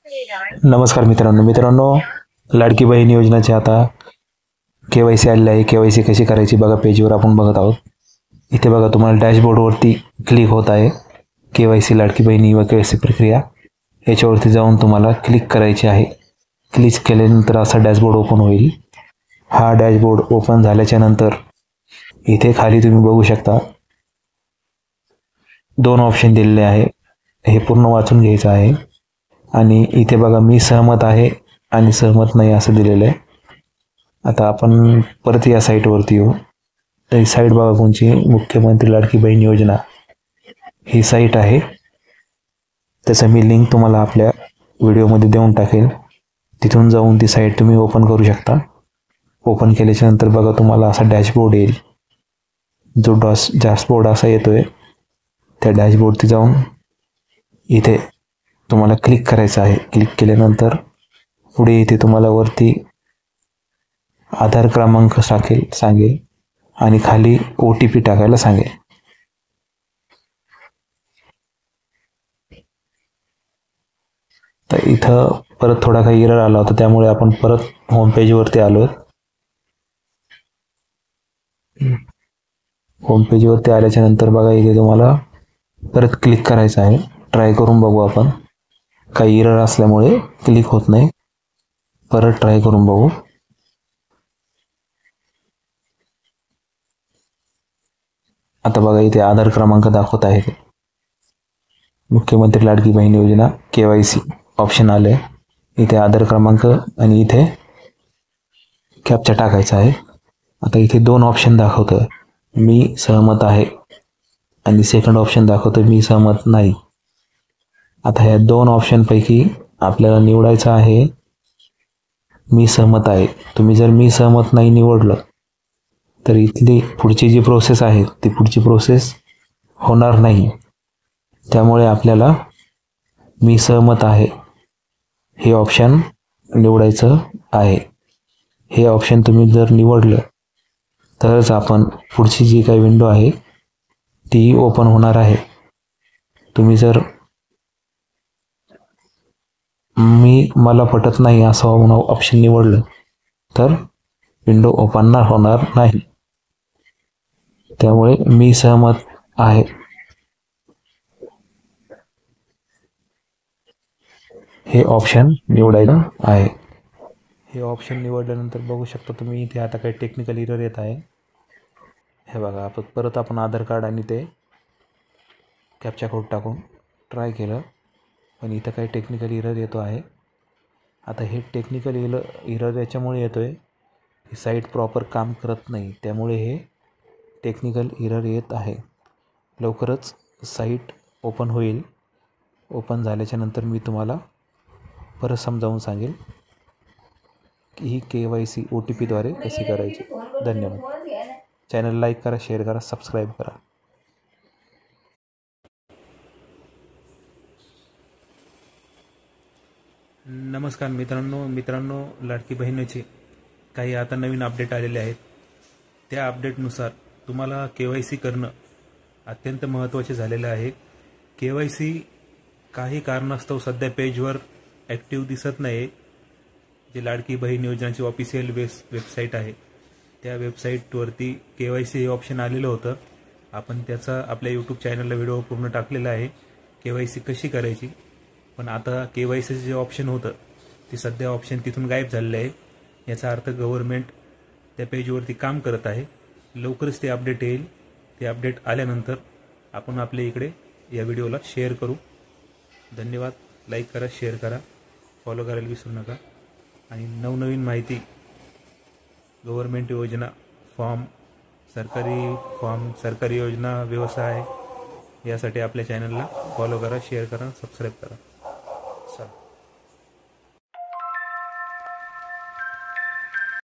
नमस्कार मित्रांनो, लाडकी बहीण योजनेचे आता KYC आलेले आहे. KYC कशी करायची बघा, पेजवर आपण बघत आहोत. इथे बघा तुम्हाला डॅशबोर्डवरती क्लिक होत आहे. KYC लाडकी बहिणी व KYC प्रक्रिया याच्यावरती जाऊन तुम्हाला क्लिक करायची आहे. क्लिक केल्यानंतर असा डॅशबोर्ड ओपन होईल. हा डॅशबोर्ड ओपन झाल्याच्या नंतर इथे खाली तुम्ही बघू शकता 2 ऑप्शन दिलेले आहे. हे पूर्ण वाचून घ्यायचं आहे. आणि इथे बघा मी सहमत आहे आणि सहमत नाही असं दिलेलं आहे. आता आपण परत या साईटवरती येऊ. तर ही साईट बघा कोणची, मुख्यमंत्री लाडकी बहीण योजना ही साईट आहे. त्याचं मी लिंक तुम्हाला आपल्या व्हिडिओमध्ये देऊन टाकेल. तिथून जाऊन ती साईट तुम्ही ओपन करू शकता. ओपन केल्याच्या नंतर बघा तुम्हाला असा डॅशबोर्ड येईल. जो डॅशबोर्ड असा येतोय, त्या डॅशबोर्डवरती जाऊन इथे तुम्हाला क्लिक करायचं आहे. क्लिक केल्यानंतर पुढे इथे तुम्हाला वरती आधार क्रमांक सांगेल आणि खाली OTP टाकायला सांगेल. तर इथं परत थोडा काही एरर आला होता, त्यामुळे आपण परत होम पेजवरती आलो. होम पेजवरती आल्याच्या नंतर बघा इथे तुम्हाला परत क्लिक करायचं आहे. ट्राय करून बघू आपण. काही एरर असल्यामुळे क्लिक होत नाही. परत ट्राय करून बघू. आता बघा इथे आधार क्रमांक दाखवत आहे. मुख्यमंत्री लाडकी बहीण योजना KYC ऑप्शन आले. इथे आधार क्रमांक आणि इथे कॅप्चा टाकायचा आहे. आता इथे 2 ऑप्शन दाखवतं, मी सहमत आहे आणि सेकंड ऑप्शन दाखवतं मी सहमत नाही. आता ह्या 2 ऑप्शनपैकी आपल्याला निवडायचं आहे मी सहमत आहे. तुम्ही जर मी सहमत नाही निवडलं तर इथली पुढची जी प्रोसेस आहे ती पुढची प्रोसेस होणार नाही. त्यामुळे आपल्याला मी सहमत आहे हे ऑप्शन निवडायचं आहे. हे ऑप्शन तुम्ही जर निवडलं तरच आपण पुढची जी काही विंडो आहे ती ओपन होणार आहे. तुम्ही जर मला पटत नाही असं ऑप्शन निवडलं तर विंडो ओपन होणार नाही. त्यामुळे मी सहमत आहे हे ऑप्शन निवडायचं आहे. हे ऑप्शन निवडल्यानंतर बघू शकता तुम्ही इथे आता काही टेक्निकल एरर येत आहे. हे बघा परत आपण आधार कार्ड आणि ते कॅप्चा कोड टाकून ट्राय केलं, पण इथं काही टेक्निकल एरर येतो आहे. आता हे टेक्निकल एरर याच्यामुळे येतो आहे ही साईट प्रॉपर काम करत नाही, त्यामुळे हे टेक्निकल एरर येत आहे. लवकरच साईट ओपन होईल. ओपन झाल्याच्या नंतर मी तुम्हाला परत समजावून सांगेल की ही KYC OTPद्वारे कशी करायची. धन्यवाद. चॅनल लाईक करा, शेअर करा, सबस्क्राईब करा. नमस्कार मित्रांनो, लाडकी बहिणीचे काही आता नवीन अपडेट आलेले आहेत. त्या अपडेटनुसार तुम्हाला KYC करणं अत्यंत महत्त्वाचे झालेलं आहे. KYC काही कारणास्तव सध्या पेजवर ॲक्टिव्ह दिसत नाही. जे लाडकी बहीण योजनेची ऑफिशियल वेबसाईट आहे त्या वेबसाईटवरती KYC हे ऑप्शन आलेलं होतं. आपण त्याचा आपल्या यूट्यूब चॅनलला व्हिडिओ पूर्ण टाकलेला आहे KYC कशी करायची. पण आता KYC जे ऑप्शन होतं ते सध्या ऑप्शन तिथून गायब झालेलं आहे. याचा अर्थ गव्हर्नमेंट त्या पेजवरती काम करत आहे. लवकरच ते अपडेट येईल. ते अपडेट आल्यानंतर आपण आपल्या इकडे या व्हिडिओला शेअर करू. धन्यवाद. लाईक करा, शेअर करा, फॉलो करायला विसरू नका. आणि नवनवीन माहिती, गव्हर्नमेंट योजना, सरकारी योजना, व्यवसाय यासाठी आपल्या चॅनलला फॉलो करा, शेअर करा, सबस्क्राईब करा. चला.